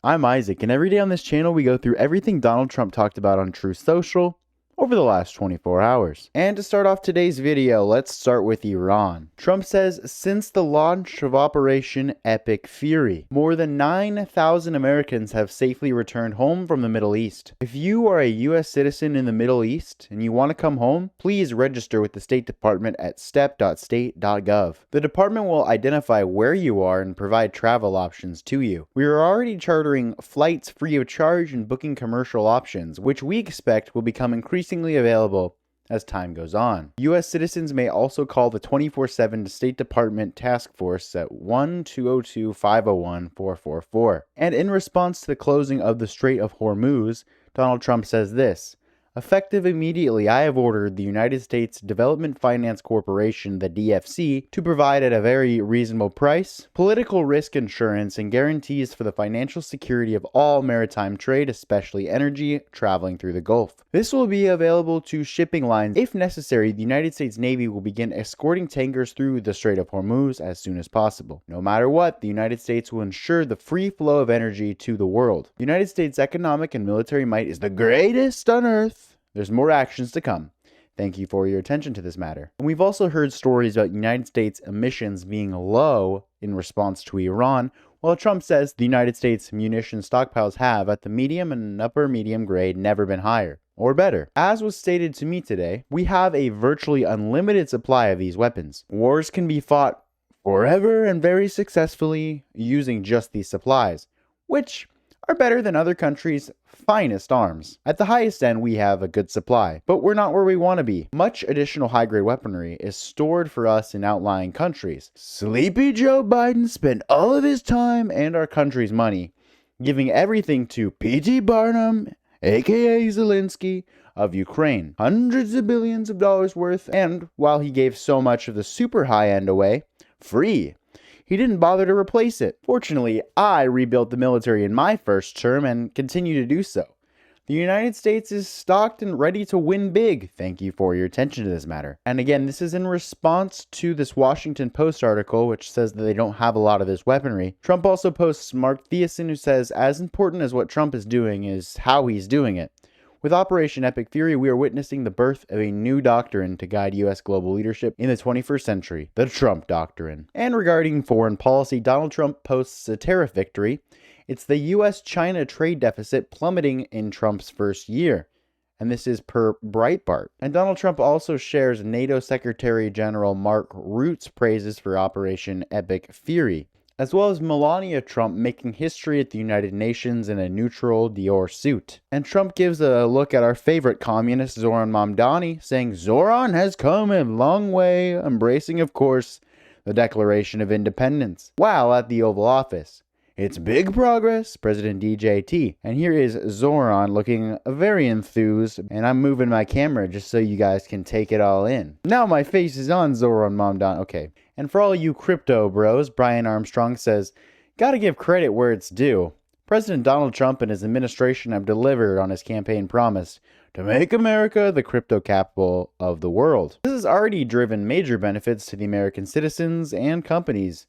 I'm Isaac, and every day on this channel we go through everything Donald Trump talked about on Truth Social over the last 24 hours. And to start off today's video, let's start with Iran. Trump says, since the launch of Operation Epic Fury, more than 9,000 Americans have safely returned home from the Middle East. If you are a US citizen in the Middle East and you want to come home, please register with the State Department at step.state.gov. The department will identify where you are and provide travel options to you. We are already chartering flights free of charge and booking commercial options, which we expect will become increasingly available as time goes on. U.S. citizens may also call the 24/7 State Department Task Force at 1-202-501-444. And in response to the closing of the Strait of Hormuz, Donald Trump says this: effective immediately, I have ordered the United States Development Finance Corporation, the DFC, to provide at a very reasonable price political risk insurance and guarantees for the financial security of all maritime trade, especially energy, traveling through the Gulf. This will be available to shipping lines. If necessary, the United States Navy will begin escorting tankers through the Strait of Hormuz as soon as possible. No matter what, the United States will ensure the free flow of energy to the world. The United States' economic and military might is the greatest on earth. There's more actions to come. Thank you for your attention to this matter. And we've also heard stories about United States emissions being low in response to Iran, while Trump says the United States munition stockpiles have, at the medium and upper medium grade, never been higher or better. As was stated to me today, we have a virtually unlimited supply of these weapons. Wars can be fought forever and very successfully using just these supplies, which are better than other countries' finest arms. At the highest end, we have a good supply, but we're not where we want to be. Much additional high-grade weaponry is stored for us in outlying countries. Sleepy Joe Biden spent all of his time and our country's money giving everything to P.T. Barnum, aka Zelensky, of Ukraine. Hundreds of billions of dollars worth, and while he gave so much of the super high-end away, free, he didn't bother to replace it. Fortunately, I rebuilt the military in my first term and continue to do so. The United States is stocked and ready to win big. Thank you for your attention to this matter. And again, this is in response to this Washington Post article, which says that they don't have a lot of this weaponry. Trump also posts Mark Thiessen, who says, as important as what Trump is doing is how he's doing it. With Operation Epic Fury, we are witnessing the birth of a new doctrine to guide U.S. global leadership in the 21st century, the Trump Doctrine. And regarding foreign policy, Donald Trump posts a tariff victory. It's the U.S.-China trade deficit plummeting in Trump's first year. And this is per Breitbart. And Donald Trump also shares NATO Secretary General Mark Rutte's praises for Operation Epic Fury, as well as Melania Trump making history at the United Nations in a neutral Dior suit. And Trump gives a look at our favorite communist, Zoran Mamdani, saying Zoran has come a long way, embracing, of course, the Declaration of Independence, while at the Oval Office. It's big progress, President DJT. And here is Zoran looking very enthused, and I'm moving my camera just so you guys can take it all in. Now my face is on Zoran Mamdani. Okay. And for all you crypto bros, Brian Armstrong says, gotta give credit where it's due. President Donald Trump and his administration have delivered on his campaign promise to make America the crypto capital of the world. This has already driven major benefits to the American citizens and companies,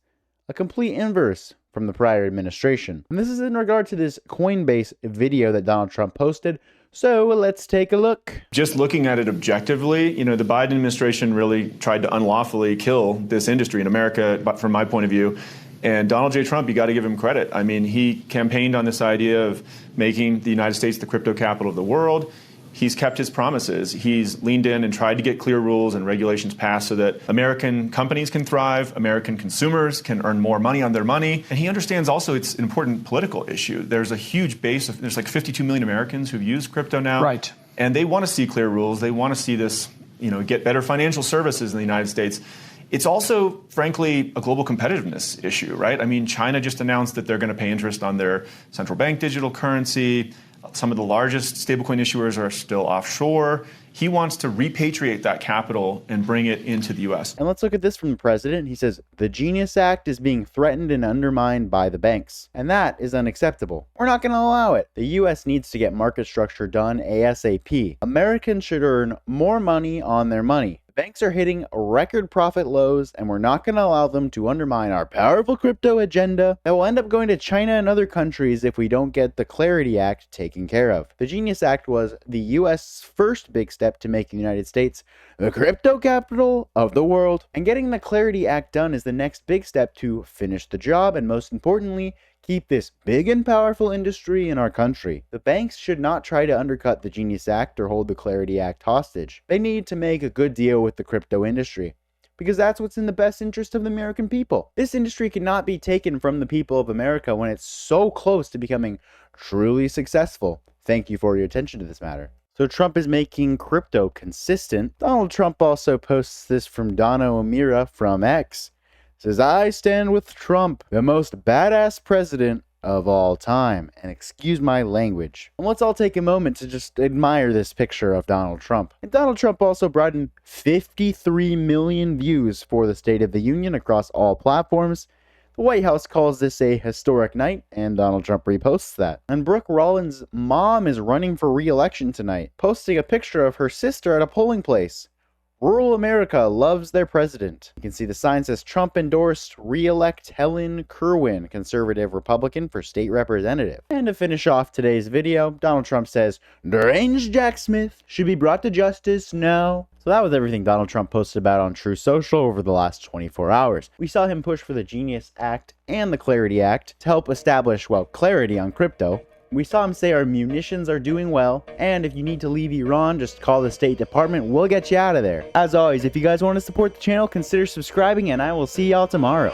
a complete inverse from the prior administration. And this is in regard to this Coinbase video that Donald Trump posted. So let's take a look. Just looking at it objectively, the Biden administration really tried to unlawfully kill this industry in America, but from my point of view. And Donald J. Trump, you got to give him credit. I mean, he campaigned on this idea of making the United States the crypto capital of the world. He's kept his promises. He's leaned in and tried to get clear rules and regulations passed so that American companies can thrive, American consumers can earn more money on their money. And he understands also it's an important political issue. There's a huge base of, there's like 52 million Americans who've used crypto now. Right. And they want to see clear rules. They want to see this, get better financial services in the United States. It's also, frankly, a global competitiveness issue, right? I mean, China just announced that they're going to pay interest on their central bank digital currency. Some of the largest stablecoin issuers are still offshore. He wants to repatriate that capital and bring it into the U.S. And let's look at this from the president. He says, the Genius Act is being threatened and undermined by the banks, and that is unacceptable. We're not going to allow it. The U.S. needs to get market structure done ASAP. Americans should earn more money on their money. Banks are hitting record profit lows, and we're not going to allow them to undermine our powerful crypto agenda that will end up going to China and other countries if we don't get the Clarity Act taken care of. The Genius Act was the US first big step to making the United States the crypto capital of the world, and getting the Clarity Act done is the next big step to finish the job and, most importantly, keep this big and powerful industry in our country. The banks should not try to undercut the Genius Act or hold the Clarity Act hostage. They need to make a good deal with the crypto industry, because that's what's in the best interest of the American people. This industry cannot be taken from the people of America when it's so close to becoming truly successful. Thank you for your attention to this matter. So Trump is making crypto consistent. Donald Trump also posts this from Donna O'Meara from X. Says, I stand with Trump, the most badass president of all time. And excuse my language. And let's all take a moment to just admire this picture of Donald Trump. And Donald Trump also brought in 53 million views for the State of the Union across all platforms. The White House calls this a historic night, and Donald Trump reposts that. And Brooke Rollins' mom is running for re-election tonight, posting a picture of her sister at a polling place. Rural America loves their president. You can see the sign says Trump endorsed re-elect Helen Kerwin, conservative Republican, for state representative. And to finish off today's video, Donald Trump says, deranged Jack Smith should be brought to justice now. So that was everything Donald Trump posted about on True Social over the last 24 hours. We saw him push for the Genius Act and the Clarity Act to help establish, well, clarity on crypto. We saw him say our munitions are doing well, and if you need to leave Iran, just call the State Department, we'll get you out of there. As always, if you guys want to support the channel, consider subscribing, and I will see y'all tomorrow.